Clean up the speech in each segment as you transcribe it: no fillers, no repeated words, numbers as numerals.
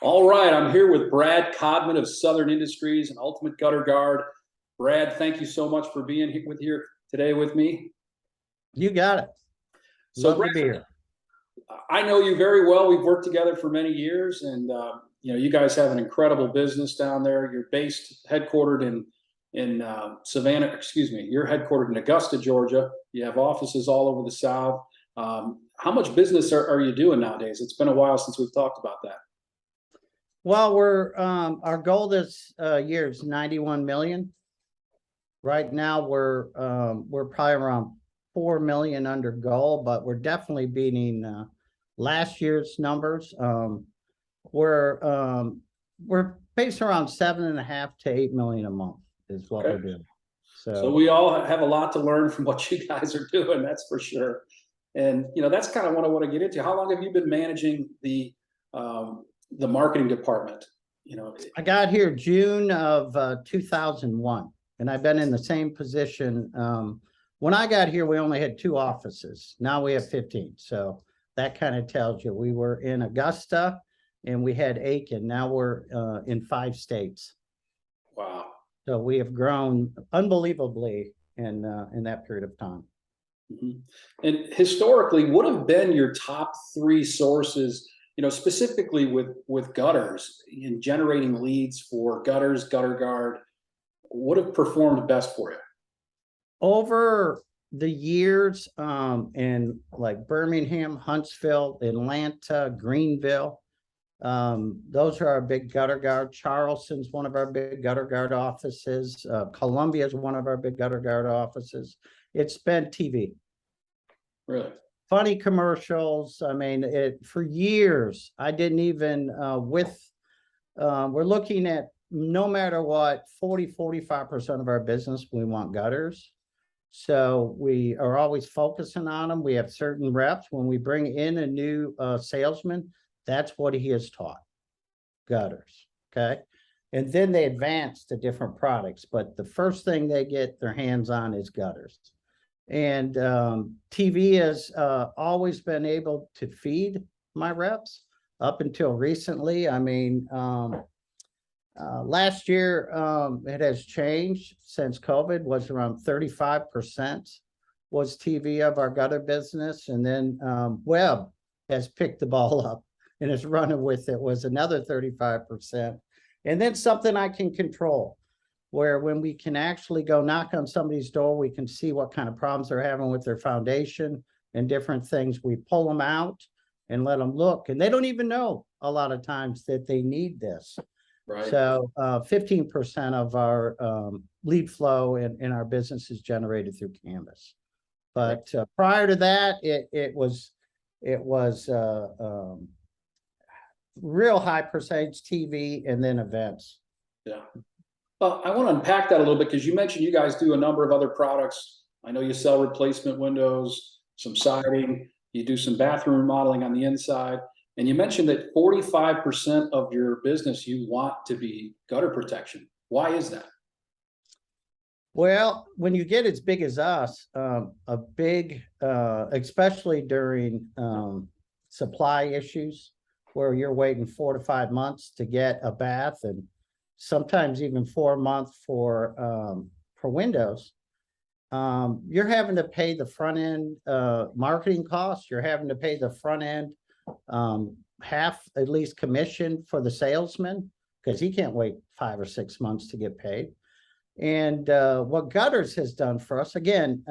All right, I'm here with Brad Codman of Southern Industries and Ultimate Gutter Guard. Brad, thank you so much for being here today with me. You got it. So, Love Brad, to be here. I know you very well. We've worked together for many years, and you guys have an incredible business down there. You're headquartered in Savannah. Excuse me. You're headquartered in Augusta, Georgia. You have offices all over the South. How much business are you doing nowadays? It's been a while since we've talked about that. Well, our goal this year is 91 million. Right now we're probably around 4 million under goal, but we're definitely beating last year's numbers. We're based around 7.5 to 8 million a month is what we're doing. So we all have a lot to learn from what you guys are doing, that's for sure. And that's kind of what I want to get into. How long have you been managing the marketing department? I got here June of 2001, and I've been in the same position. When I got here, we only had 2 offices. Now we have 15. So that kind of tells you. We were in Augusta and we had Aiken. Now we're in 5 states. Wow. So we have grown unbelievably in that period of time. Mm-hmm. And historically, what have been your top 3 sources, specifically with gutters in generating leads for gutters, gutter guard? What have performed best for you? Over the years, in like Birmingham, Huntsville, Atlanta, Greenville, those are our big gutter guard. Charleston's one of our big gutter guard offices. Columbia is one of our big gutter guard offices. It's been TV. Really? Funny commercials. I mean, for years, I didn't even, we're looking at no matter what, 40-45% of our business, we want gutters. So we are always focusing on them. We have certain reps. When we bring in a new salesman, that's what he is taught, gutters, okay? And then they advance to different products, but the first thing they get their hands on is gutters. And TV has always been able to feed my reps up until recently. I mean, last year, it has changed since COVID, was around 35% was TV of our gutter business. And then web has picked the ball up and is running with it, was another 35%. And then something I can control, where when we can actually go knock on somebody's door, we can see what kind of problems they're having with their foundation and different things. We pull them out and let them look. And they don't even know a lot of times that they need this. Right. So 15% of our lead flow in our business is generated through Canvas. But prior to that, it was real high percentage TV and then events. Yeah. Well, I want to unpack that a little bit because you mentioned you guys do a number of other products. I know you sell replacement windows, some siding, you do some bathroom remodeling on the inside. And you mentioned that 45% of your business you want to be gutter protection. Why is that? Well, when you get as big as us, especially during supply issues, where you're waiting 4 to 5 months to get a bath, and sometimes even 4 months for windows, you're having to pay the front end marketing costs. You're having to pay the front end half at least commission for the salesman, because he can't wait 5 or 6 months to get paid. And what gutters has done for us, again,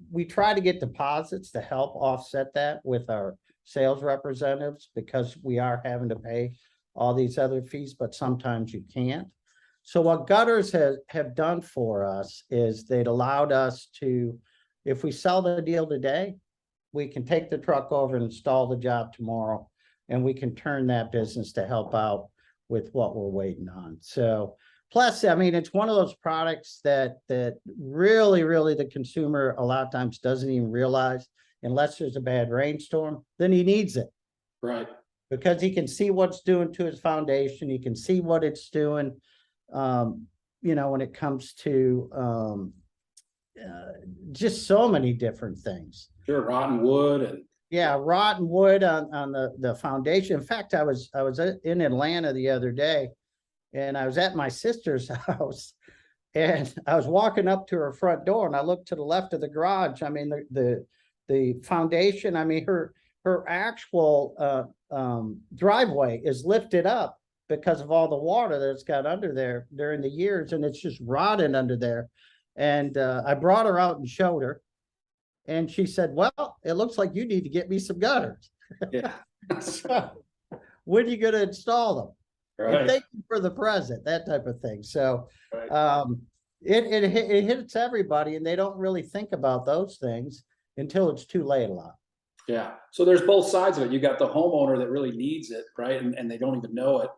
we try to get deposits to help offset that with our sales representatives, because we are having to pay all these other fees, but sometimes you can't. So what gutters have done for us is they'd allowed us to, if we sell the deal today, we can take the truck over and install the job tomorrow, and we can turn that business to help out with what we're waiting on. So plus, I mean, it's one of those products that really the consumer a lot of times doesn't even realize, unless there's a bad rainstorm, then he needs it. Right. Because he can see what's doing to his foundation. He can see what it's doing, when it comes to just so many different things. Sure, rotten wood and Yeah, rotten wood on the foundation. In fact, I was in Atlanta the other day, and I was at my sister's house, and I was walking up to her front door, and I looked to the left of the garage. I mean, the foundation. I mean, her actual driveway is lifted up because of all the water that's got under there during the years, and it's just rotted under there. And I brought her out and showed her. And she said, well, it looks like you need to get me some gutters. Yeah. When are you going to install them? And Right. thank you for the present, that type of thing. So Right. it hits everybody, and they don't really think about those things until it's too late a lot. Yeah. So there's both sides of it. You got the homeowner that really needs it, right? And they don't even know it.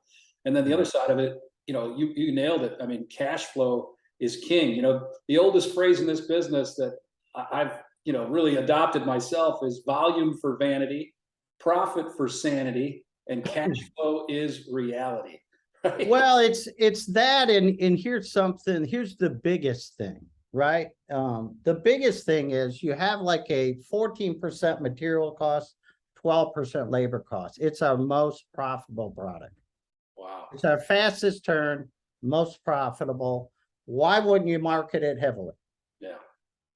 And then the other side of it, you nailed it. I mean, cash flow is king. The oldest phrase in this business that I've, really adopted myself is volume for vanity, profit for sanity, and cash flow is reality. Right? Well, it's that, and here's the biggest thing, right? The biggest thing is you have like a 14% material cost, 12% labor cost. It's our most profitable product. Wow. It's our fastest turn, most profitable. Why wouldn't you market it heavily? Yeah.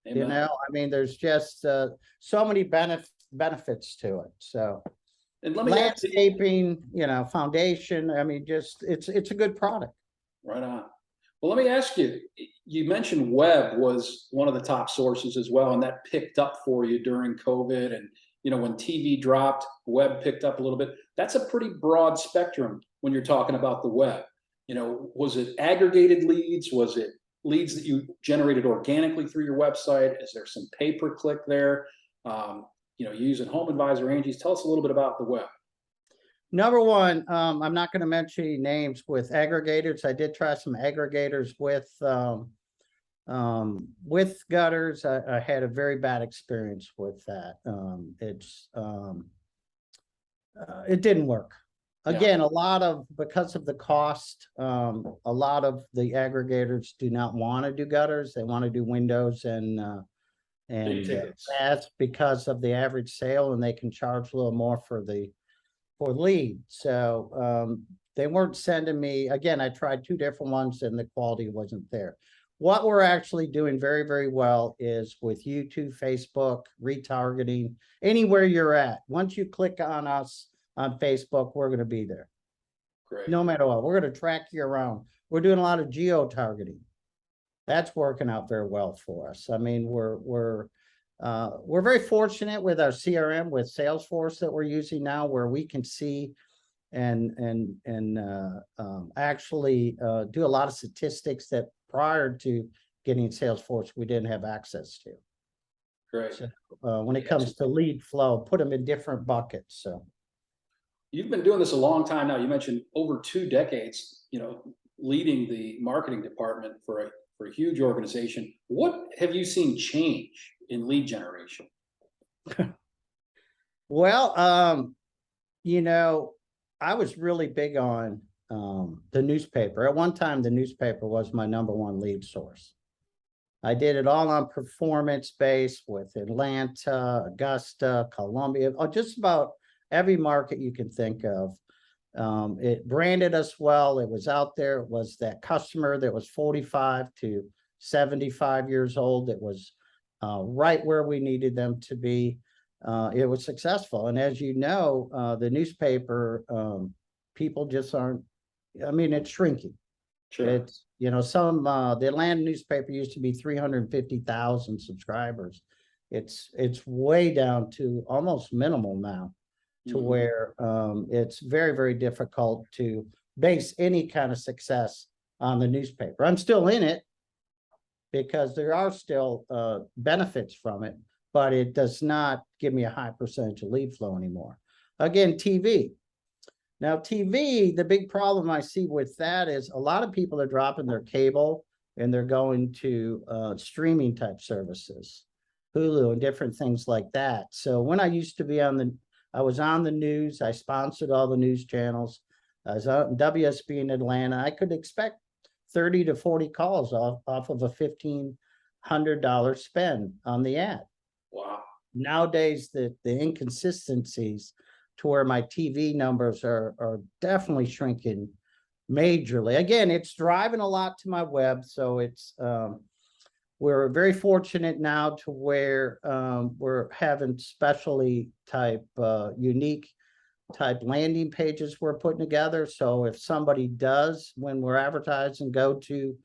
Amen. I mean, there's just so many benefits to it. So and let me landscaping, foundation. I mean, just it's a good product. Right on. Well, let me ask you, you mentioned web was one of the top sources as well, and that picked up for you during COVID. And, when TV dropped, web picked up a little bit. That's a pretty broad spectrum when you're talking about the web. Was it aggregated leads? Was it leads that you generated organically through your website? Is there some pay-per-click there? You're using Home Advisor, Angie's. Tell us a little bit about the web. Number one, I'm not going to mention any names with aggregators. I did try some aggregators with gutters. I had a very bad experience with that. It didn't work. Again, because of the cost, a lot of the aggregators do not want to do gutters. They want to do windows and that's because of the average sale, and they can charge a little more for lead. So they weren't sending me. Again, I tried 2 different ones, and the quality wasn't there. What we're actually doing very, very well is with YouTube, Facebook, retargeting, anywhere you're at. Once you click on us on Facebook, we're going to be there. Great. No matter what, we're going to track you around. We're doing a lot of geo-targeting. That's working out very well for us. I mean, we're very fortunate with our CRM, with Salesforce that we're using now, where we can see and actually do a lot of statistics that prior to getting Salesforce we didn't have access to. Great. So, when it comes to lead flow, put them in different buckets. So you've been doing this a long time now. You mentioned over 2 decades, leading the marketing department for a huge organization. What have you seen change in lead generation? Well, I was really big on the newspaper. At one time, the newspaper was my #1 lead source. I did it all on performance base with Atlanta, Augusta, Columbia, just about every market you can think of. It branded us well. It was out there. It was that customer that was 45 to 75 years old. It was right where we needed them to be. It was successful. And as you know, the newspaper, people just aren't, I mean, it's shrinking. Sure. It's, the Atlanta newspaper used to be 350,000 subscribers. It's way down to almost minimal now, to where it's very, very difficult to base any kind of success on the newspaper. I'm still in it because there are still benefits from it, but it does not give me a high percentage of lead flow anymore. Again, TV. Now, TV, the big problem I see with that is a lot of people are dropping their cable and they're going to streaming type services, Hulu and different things like that. So when I used to be I was on the news, I sponsored all the news channels. I was on WSB in Atlanta. I could expect 30 to 40 calls off of a $1,500 spend on the ad. Wow. nowadays the inconsistencies to where my TV numbers are definitely shrinking majorly. Again, it's driving a lot to my web, so it's we're very fortunate now to where we're having specially type unique type landing pages we're putting together. So if somebody does, when we're advertising, go to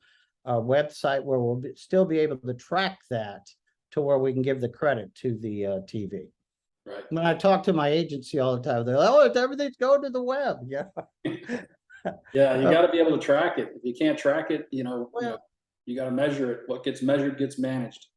our website where we'll still be able to track that to where we can give the credit to the TV. Right. When I talk to my agency all the time, they're like, oh, everything's going to the web. Yeah. Yeah, you got to be able to track it. If you can't track it, Well, you got to measure it. What gets measured gets managed.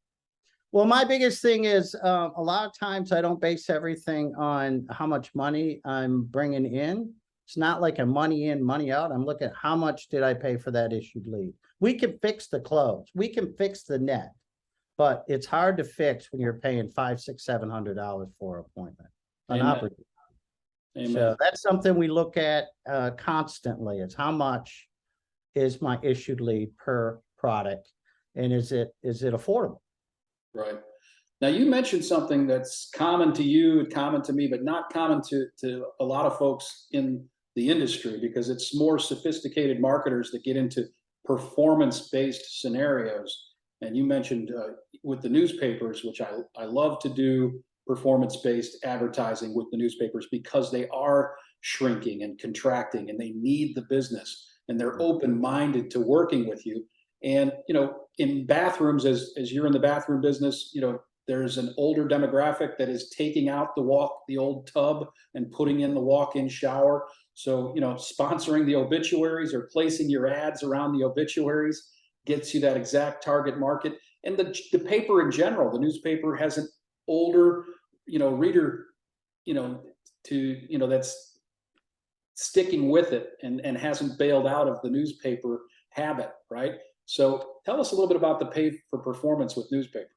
well, my biggest thing is a lot of times I don't base everything on how much money I'm bringing in. It's not like a money in, money out. I'm looking at how much did I pay for that issued lead. We can fix the close. We can fix the net, but it's hard to fix when you're paying $500, $600, $700 for an appointment. An Amen. operating. Amen. So that's something we look at constantly. Is how much is my issued lead per product, and is it affordable? Right. Now you mentioned something that's common to you, common to me, but not common to a lot of folks in the industry, because it's more sophisticated marketers that get into performance-based scenarios. And you mentioned with the newspapers, which I love to do performance-based advertising with the newspapers, because they are shrinking and contracting and they need the business and they're open-minded to working with you. And in bathrooms, as you're in the bathroom business, there's an older demographic that is taking out the old tub and putting in the walk-in shower. So sponsoring the obituaries or placing your ads around the obituaries gets you that exact target market. And the paper in general, the newspaper has an older reader that's sticking with it and hasn't bailed out of the newspaper habit, right? So tell us a little bit about the pay for performance with newspaper.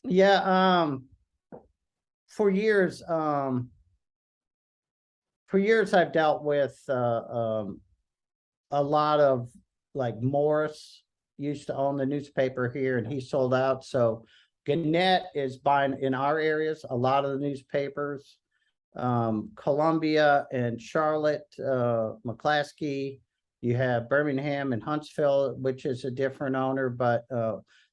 Yeah, for years I've dealt with a lot of, like, Morris used to own the newspaper here and he sold out. So Gannett is buying in our areas a lot of the newspapers. Columbia and Charlotte, McClaskey. You have Birmingham and Huntsville, which is a different owner, but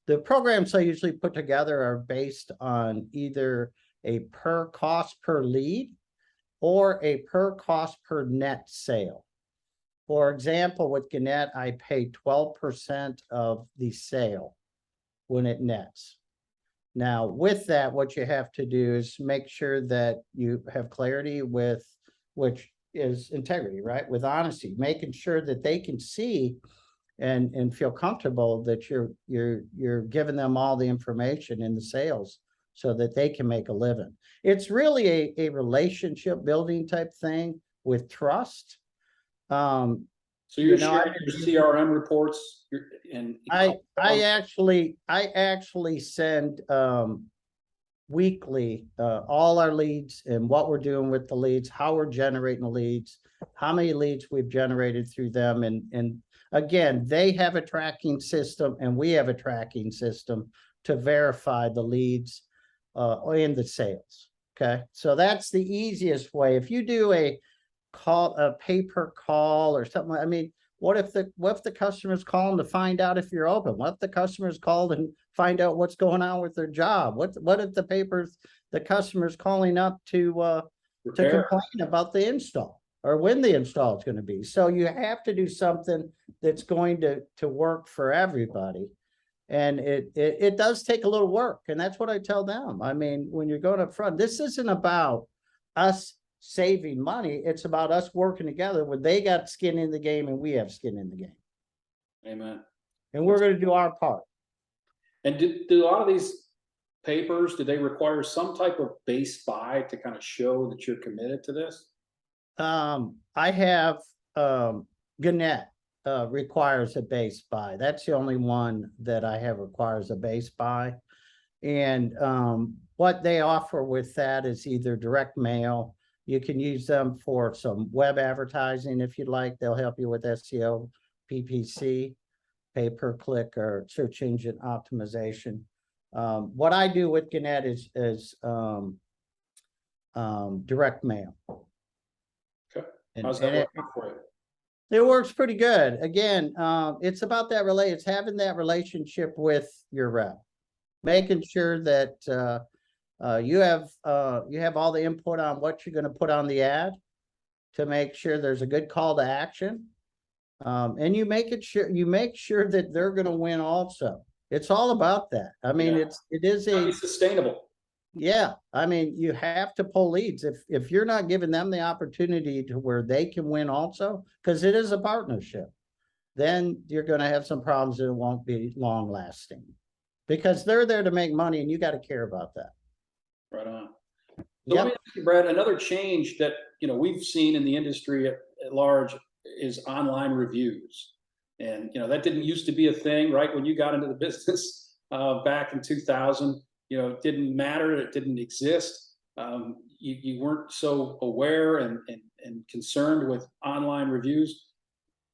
the programs I usually put together are based on either a per cost per lead or a per cost per net sale. For example, with Gannett, I pay 12% of the sale when it nets. Now, with that, what you have to do is make sure that you have clarity with, which is integrity, right? With honesty, making sure that they can see and feel comfortable that you're giving them all the information in the sales so that they can make a living. It's really a relationship building type thing with trust. So you're sharing your CRM reports and I actually send weekly all our leads and what we're doing with the leads, how we're generating the leads, how many leads we've generated through them. And again, they have a tracking system and we have a tracking system to verify the leads and the sales. Okay, so that's the easiest way. If you do a pay-per call or something, I mean, what if the customer's calling to find out if you're open? What if the customer's called and find out what's going on with their job? What if the customer's calling up to complain about the install or when the install is going to be? So you have to do something that's going to work for everybody. And it does take a little work. And that's what I tell them. I mean, when you're going up front, this isn't about us saving money. It's about us working together when they got skin in the game and we have skin in the game. Amen. And we're going to do our part. And do a lot of these papers, do they require some type of base buy to kind of show that you're committed to this? I have Gannett requires a base buy. That's the only one that I have requires a base buy. And what they offer with that is either direct mail. You can use them for some web advertising if you'd like. They'll help you with SEO, PPC, pay per click, or search engine optimization. What I do with Gannett is direct mail. Okay. And, How's that and it, working for you? it works pretty good. Again, it's about that it's having that relationship with your rep, making sure that you have all the input on what you're going to put on the ad to make sure there's a good call to action. And you make sure that they're going to win also. It's all about that. I mean, Yeah. it is Gotta a, be sustainable. yeah, I mean, you have to pull leads. If you're not giving them the opportunity to where they can win also, because it is a partnership, then you're going to have some problems and it won't be long lasting. Because they're there to make money and you got to care about that. Right on. So let me ask you, Brad, another change that we've seen in the industry at large is online reviews. And that didn't used to be a thing, right? When you got into the business back in 2000, it didn't matter, it didn't exist. You weren't so aware and concerned with online reviews.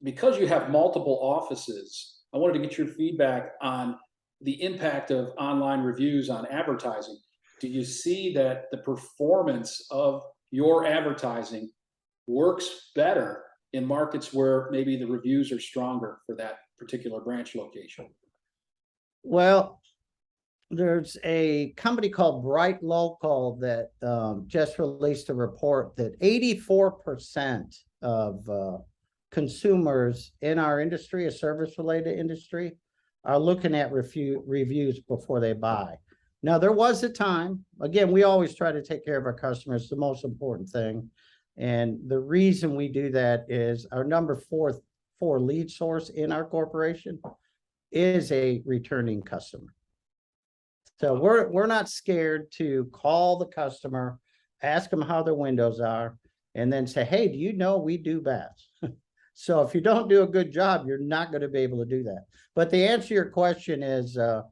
Because you have multiple offices, I wanted to get your feedback on the impact of online reviews on advertising. Do you see that the performance of your advertising works better in markets where maybe the reviews are stronger for that particular branch location? Well, there's a company called Bright Local that just released a report that 84% of consumers in our industry, a service-related industry, are looking at reviews before they buy. Now, there was a time, again, we always try to take care of our customers, the most important thing. And the reason we do that is our number four lead source in our corporation is a returning customer. So we're not scared to call the customer, ask them how their windows are, and then say, hey, do you know we do baths? So if you don't do a good job, you're not going to be able to do that. But the answer to your question is a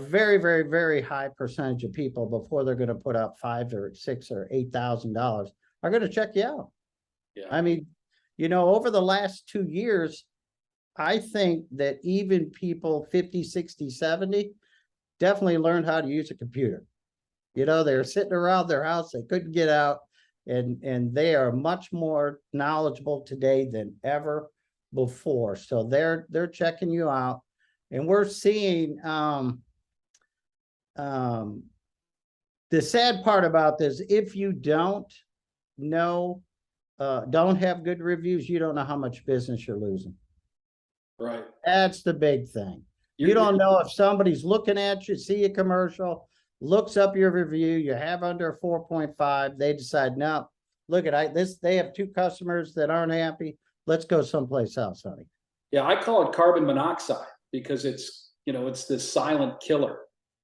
very, very, very high percentage of people before they're going to put up $5,000 or $6,000 or $8,000 are going to check you out. Yeah. I mean, over the last 2 years, I think that even people 50, 60, 70 definitely learned how to use a computer. They're sitting around their house, they couldn't get out, and they are much more knowledgeable today than ever before. So they're checking you out, and we're seeing the sad part about this, if you don't have good reviews, you don't know how much business you're losing. Right. That's the big thing. You don't know if somebody's looking at you, see a commercial, looks up your review, you have under a 4.5, they decide, no, look at they have 2 customers that aren't happy. Let's go someplace else, honey. Yeah, I call it carbon monoxide because it's this silent killer.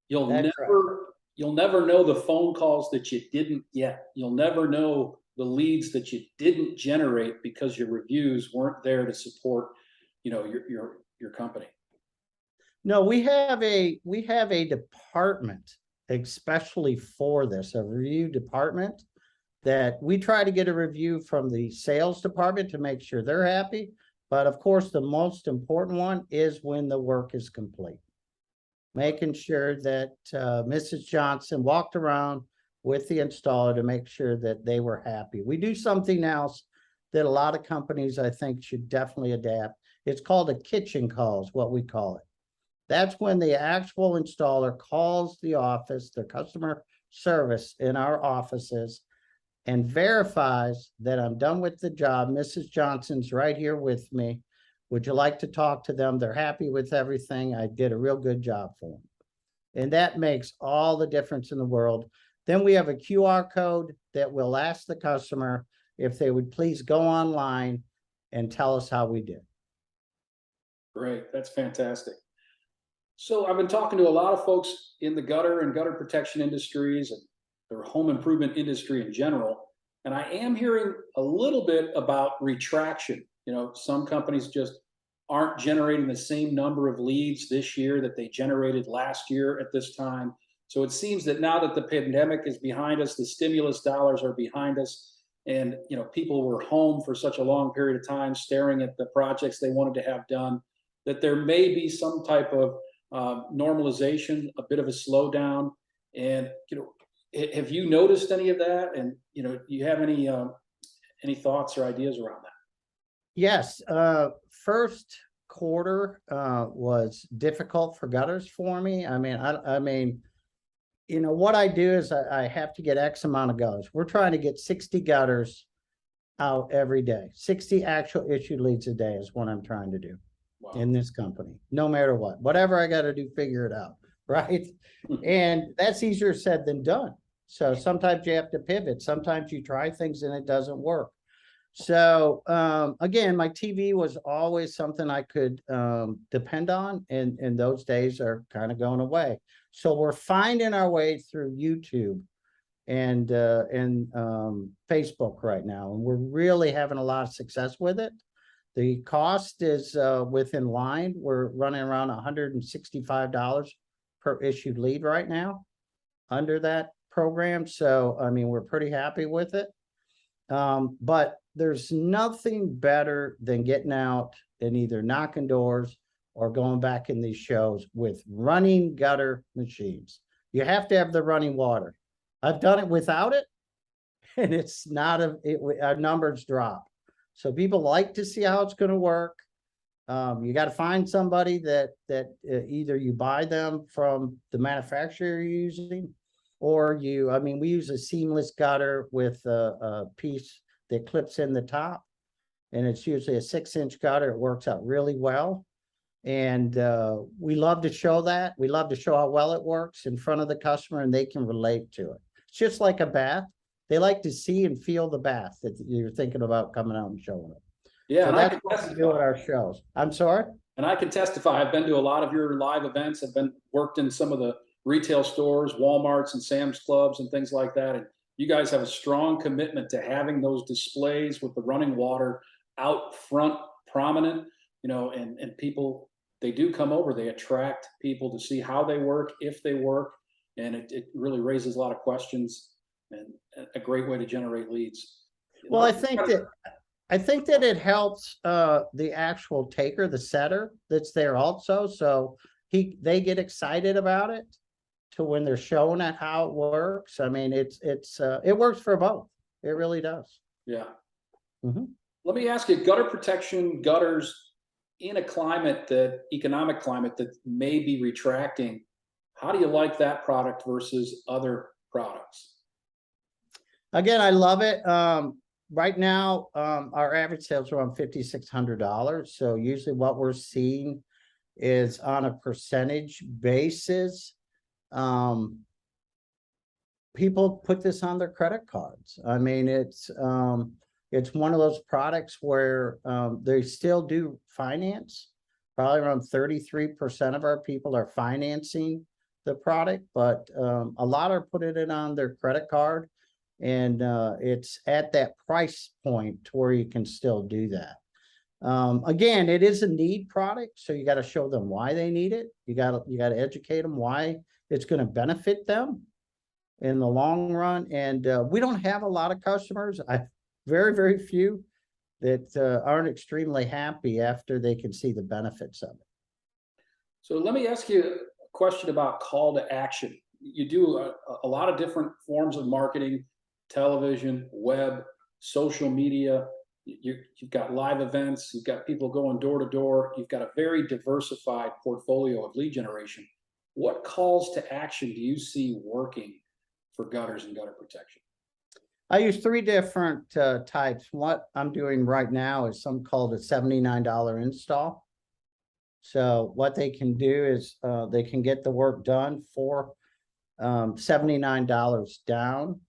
You'll never know the phone calls that you didn't get. You'll never know the leads that you didn't generate because your reviews weren't there to support, your company. No, we have a department especially for this, a review department that we try to get a review from the sales department to make sure they're happy. But of course, the most important one is when the work is complete. Making sure that Mrs. Johnson walked around with the installer to make sure that they were happy. We do something else that a lot of companies, I think, should definitely adapt. It's called a kitchen call, is what we call it. That's when the actual installer calls the office, the customer service in our offices, and verifies that I'm done with the job. Mrs. Johnson's right here with me. Would you like to talk to them? They're happy with everything. I did a real good job for them. And that makes all the difference in the world. Then we have a QR code that will ask the customer if they would please go online and tell us how we did. Great. That's fantastic. So I've been talking to a lot of folks in the gutter and gutter protection industries and the home improvement industry in general. And I am hearing a little bit about retraction. Some companies just aren't generating the same number of leads this year that they generated last year at this time. So it seems that now that the pandemic is behind us, the stimulus dollars are behind us, and people were home for such a long period of time staring at the projects they wanted to have done, that there may be some type of normalization, a bit of a slowdown. And, have you noticed any of that? And, do you have any thoughts or ideas around that? Yes, first quarter was difficult for gutters for me. I mean, what I do is I have to get X amount of gutters. We're trying to get 60 gutters out every day. 60 actual issued leads a day is what I'm trying to do in this company, no matter what. Whatever I got to do, figure it out, right? And that's easier said than done. So sometimes you have to pivot. Sometimes you try things and it doesn't work. So again, my TV was always something I could depend on, and those days are kind of going away. So we're finding our way through YouTube and Facebook right now, and we're really having a lot of success with it. The cost is within line. We're running around $165 per issued lead right now under that program. So I mean, we're pretty happy with it. But there's nothing better than getting out and either knocking doors or going back in these shows with running gutter machines. You have to have the running water. I've done it without it, and it's not our numbers drop. So people like to see how it's going to work. You got to find somebody that either you buy them from the manufacturer you're using, or we use a seamless gutter with a piece that clips in the top, and it's usually a 6-inch gutter. It works out really well. And we love to show that. We love to show how well it works in front of the customer, and they can relate to it. It's just like a bath. They like to see and feel the bath that you're thinking about coming out and showing it. Yeah, so and that's what we do at our shows. I'm sorry? And I can testify. I've been to a lot of your live events. I've worked in some of the retail stores, Walmarts and Sam's Clubs and things like that. And you guys have a strong commitment to having those displays with the running water out front, prominent, and people, they do come over, they attract people to see how they work, if they work. And it really raises a lot of questions, and a great way to generate leads. Well, I think that it helps the actual taker, the setter that's there also. So they get excited about it to when they're showing at how it works. I mean, it works for both. It really does. Yeah. Let me ask you, gutter protection, gutters in a economic climate that may be retracting, how do you like that product versus other products? Again, I love it. Right now, our average sales are around $5,600. So usually what we're seeing is on a percentage basis. People put this on their credit cards. I mean, it's one of those products where they still do finance. Probably around 33% of our people are financing the product, but a lot are putting it on their credit card. And it's at that price point to where you can still do that. Again, it is a need product, so you got to show them why they need it. You got to educate them why it's going to benefit them in the long run. And we don't have a lot of customers. Very, very few that aren't extremely happy after they can see the benefits of it. So let me ask you a question about call to action. You do a lot of different forms of marketing: television, web, social media. You've got live events. You've got people going door to door. You've got a very diversified portfolio of lead generation. What calls to action do you see working for gutters and gutter protection? I use 3 different types. What I'm doing right now is something called a $79 install. So what they can do is they can get the work done for $79 down.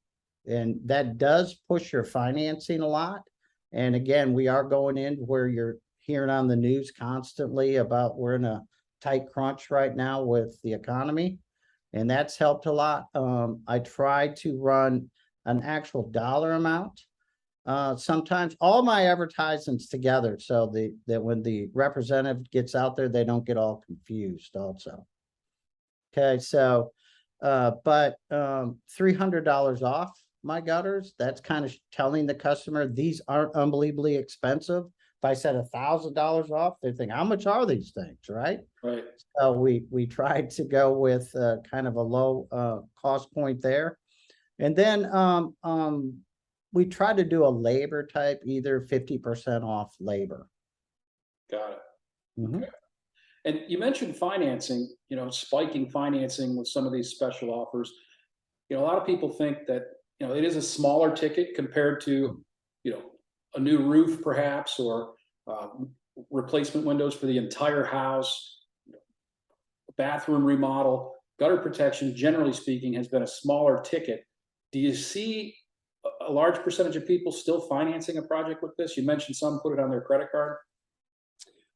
And that does push your financing a lot. And again, we are going in where you're hearing on the news constantly about we're in a tight crunch right now with the economy. And that's helped a lot. I try to run an actual dollar amount. Sometimes all my advertisements together so that when the representative gets out there, they don't get all confused also. Okay, so but $300 off my gutters, that's kind of telling the customer these aren't unbelievably expensive. If I said $1,000 off, they think, how much are these things, right? Right. So we tried to go with kind of a low cost point there. And then we tried to do a labor type, either 50% off labor. Got it. Mhm. Okay. And you mentioned financing, spiking financing with some of these special offers. A lot of people think that, it is a smaller ticket compared to, a new roof perhaps, or replacement windows for the entire house, bathroom remodel. Gutter protection, generally speaking, has been a smaller ticket. Do you see a large percentage of people still financing a project with this? You mentioned some put it on their credit card.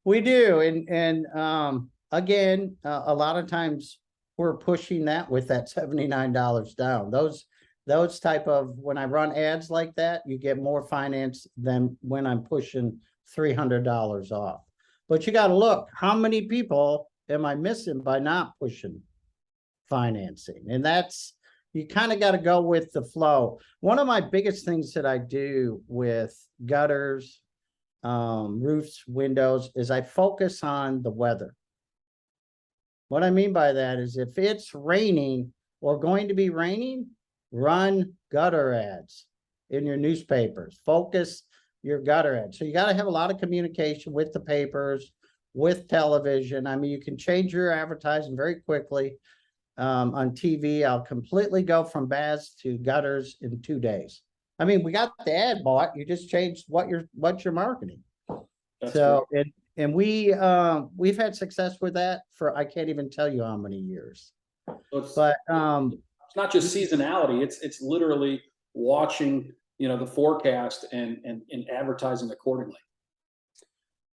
We do, and again, a lot of times we're pushing that with that $79 down. Those type of, when I run ads like that, you get more finance than when I'm pushing $300 off. But you got to look, how many people am I missing by not pushing financing? And that's, you kind of got to go with the flow. One of my biggest things that I do with gutters, roofs, windows, is I focus on the weather. What I mean by that is, if it's raining or going to be raining, run gutter ads in your newspapers. Focus your gutter ads. So you got to have a lot of communication with the papers, with television. I mean, you can change your advertising very quickly. On TV, I'll completely go from baths to gutters in 2 days. I mean, we got the ad bought. You just changed what you're marketing. That's So, great. and we've had success with that for, I can't even tell you how many years. So it's, But it's not just seasonality. It's literally watching, the forecast and advertising accordingly.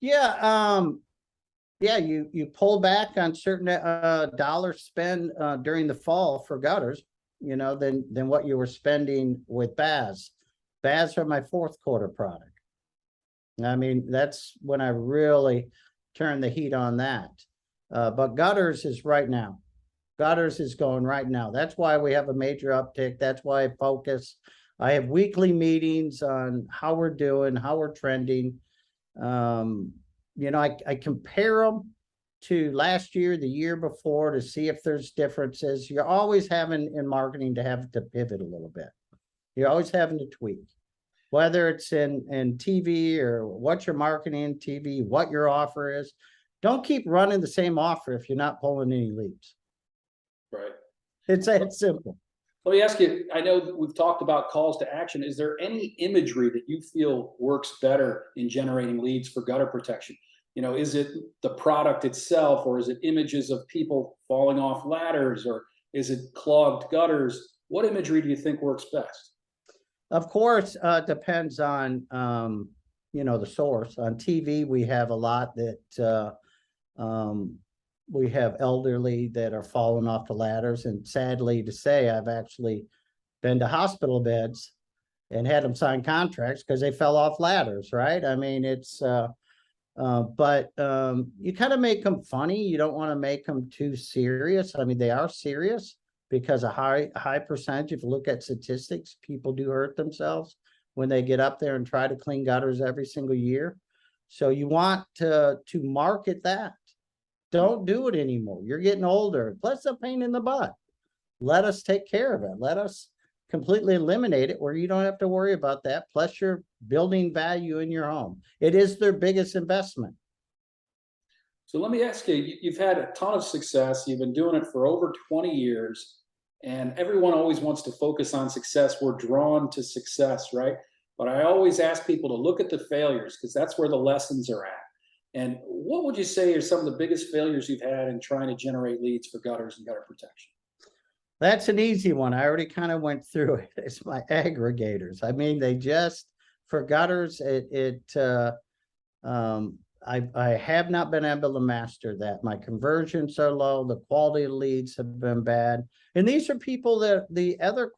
yeah, yeah, you pull back on certain dollars spent during the fall for gutters, than what you were spending with baths. Baths are my fourth quarter product. I mean, that's when I really turn the heat on that. But gutters is right now. Gutters is going right now. That's why we have a major uptick. That's why I focus. I have weekly meetings on how we're doing, how we're trending. I compare them to last year, the year before, to see if there's differences. You're always having in marketing to have to pivot a little bit. You're always having to tweak, whether it's in TV or what you're marketing in TV, what your offer is. Don't keep running the same offer if you're not pulling any leads. Right. It's that simple. Let me ask you, I know that we've talked about calls to action. Is there any imagery that you feel works better in generating leads for gutter protection? Is it the product itself, or is it images of people falling off ladders, or is it clogged gutters? What imagery do you think works best? Of course, depends on, the source. On TV, we have a lot that we have elderly that are falling off the ladders. And sadly to say, I've actually been to hospital beds and had them sign contracts because they fell off ladders, right? I mean, it's, but you kind of make them funny. You don't want to make them too serious. I mean, they are serious because a high percentage, if you look at statistics, people do hurt themselves when they get up there and try to clean gutters every single year. So you want to market that. Don't do it anymore. You're getting older. Plus a pain in the butt. Let us take care of it. Let us completely eliminate it where you don't have to worry about that. Plus you're building value in your home. It is their biggest investment. So let me ask you, you've had a ton of success. You've been doing it for over 20 years, and everyone always wants to focus on success. We're drawn to success, right? But I always ask people to look at the failures, because that's where the lessons are at. And what would you say are some of the biggest failures you've had in trying to generate leads for gutters and gutter protection? That's an easy one. I already kind of went through it. It's my aggregators. I mean, they just, for gutters, I have not been able to master that. My conversions are low. The quality of leads have been bad. And these are people that the other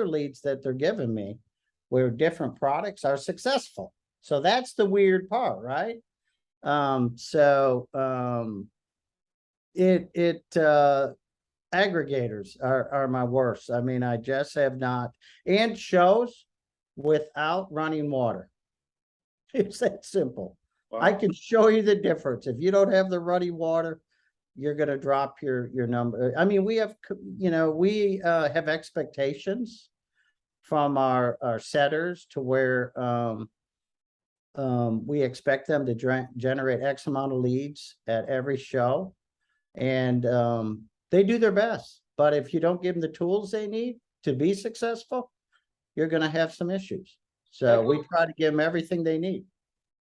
leads that they're giving me where different products are successful. So that's the weird part, right? Aggregators are my worst. I mean, I just have not, and shows without running water. It's that simple. I Wow. can show you the difference. If you don't have the ruddy water, you're gonna drop your number. I mean, we have, we have expectations from our setters to where we expect them to generate X amount of leads at every show. And they do their best. But if you don't give them the tools they need to be successful, you're gonna have some issues. So we try to give them everything they need.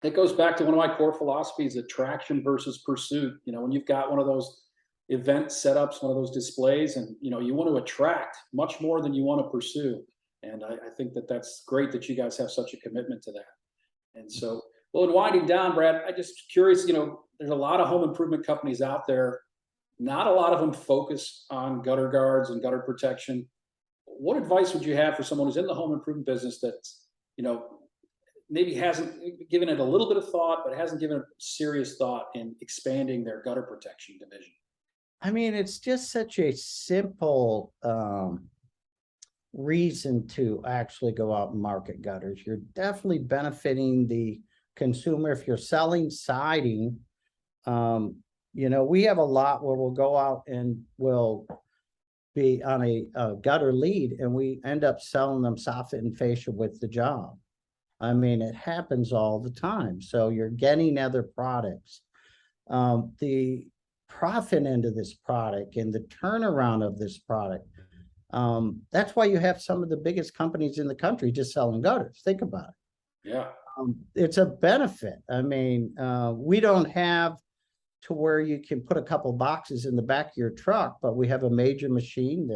It goes back to one of my core philosophies: attraction versus pursuit. When you've got one of those event setups, one of those displays, and you want to attract much more than you want to pursue. And I think that that's great that you guys have such a commitment to that. And so, well, in winding down, Brad, I just curious, there's a lot of home improvement companies out there. Not a lot of them focus on gutter guards and gutter protection. What advice would you have for someone who's in the home improvement business that's, maybe hasn't given it a little bit of thought, but hasn't given it serious thought in expanding their gutter protection division? I mean, it's just such a simple reason to actually go out and market gutters. You're definitely benefiting the consumer. If you're selling siding, we have a lot where we'll go out and we'll be on a gutter lead and we end up selling them soffit and fascia with the job. I mean, it happens all the time. So you're getting other products. The profit end of this product and the turnaround of this product, that's why you have some of the biggest companies in the country just selling gutters. Think about it. Yeah. It's a benefit. I mean, we don't have to where you can put a couple boxes in the back of your truck, but we have a major machine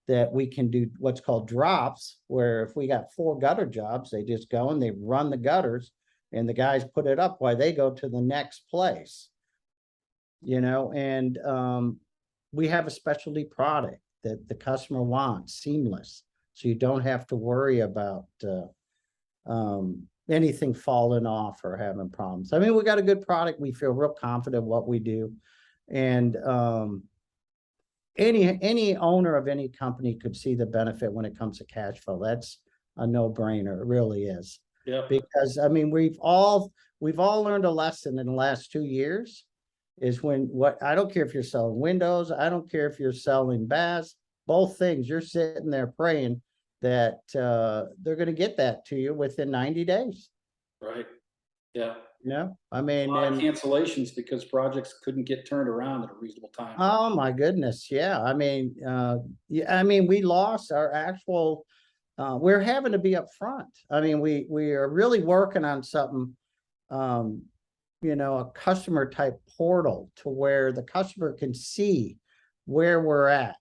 that we can do what's called drops, where if we got 4 gutter jobs, they just go and they run the gutters and the guys put it up while they go to the next place. And we have a specialty product that the customer wants, seamless. So you don't have to worry about anything falling off or having problems. I mean, we got a good product. We feel real confident what we do. And any owner of any company could see the benefit when it comes to cash flow. That's a no-brainer. It really is. Yeah. Because I mean, we've all learned a lesson in the last 2 years is I don't care if you're selling windows, I don't care if you're selling baths, both things, you're sitting there praying that they're going to get that to you within 90 days. Right. Yeah. I mean, a lot of cancellations because projects couldn't get turned around at a reasonable time. Oh my goodness. Yeah. I mean, we lost our actual, we're having to be up front. I mean, we are really working on something, a customer type portal to where the customer can see where we're at,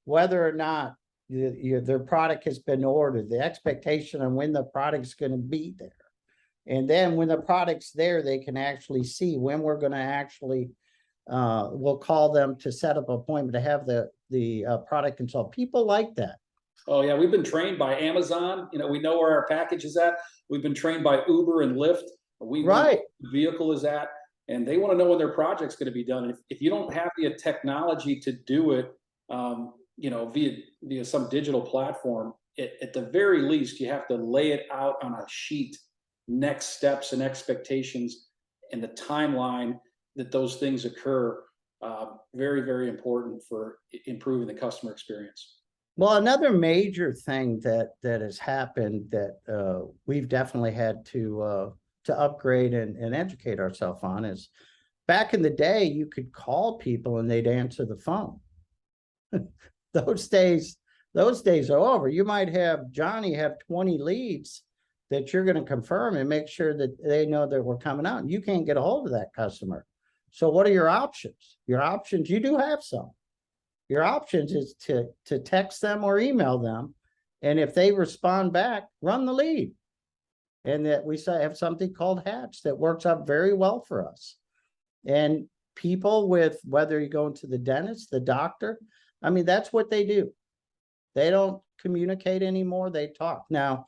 whether or not their product has been ordered, the expectation on when the product's going to be there. And then when the product's there, they can actually see when we're going to actually, we'll call them to set up an appointment to have the product installed. People like that. Oh yeah, we've been trained by Amazon. We know where our package is at. We've been trained by Uber and Lyft. We know where the vehicle is at, and they want to know when their project's going to be done. If you don't have the technology to do it, via some digital platform, at the very least, you have to lay it out on a sheet, next steps and expectations and the timeline that those things occur. Very, very important for improving the customer experience. Well, another major thing that has happened that we've definitely had to upgrade and educate ourselves on is back in the day, you could call people and they'd answer the phone. Those days are over. You might have Johnny have 20 leads that you're going to confirm and make sure that they know that we're coming out. And you can't get a hold of that customer. So what are your options? Your options, you do have some. Your options is to text them or email them. And if they respond back, run the lead. And that we have something called Hatch that works out very well for us. And people with, whether you go into the dentist, the doctor, I mean, that's what they do. They don't communicate anymore. They talk. Now,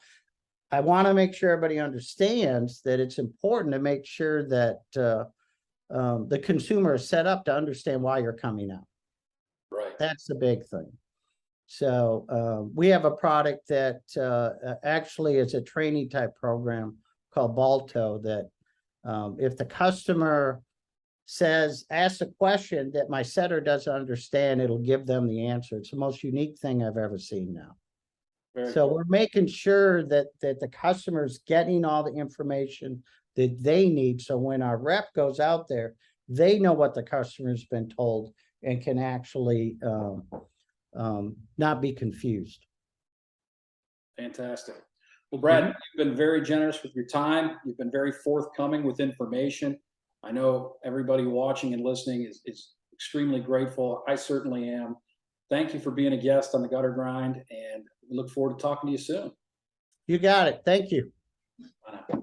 I want to make sure everybody understands that it's important to make sure that the consumer is set up to understand why you're coming out. Right. That's the big thing. So we have a product that actually is a training type program called Balto that if the customer asks a question that my setter doesn't understand, it'll give them the answer. It's the most unique thing I've ever seen now. Very So cool. we're making sure that the customer's getting all the information that they need. So when our rep goes out there, they know what the customer's been told and can actually not be confused. Fantastic. Well, Brad, you've been very generous with your time. You've been very forthcoming with information. I know everybody watching and listening is extremely grateful. I certainly am. Thank you for being a guest on the Gutter Grind, and we look forward to talking to you soon. You got it. Thank you. Bye now.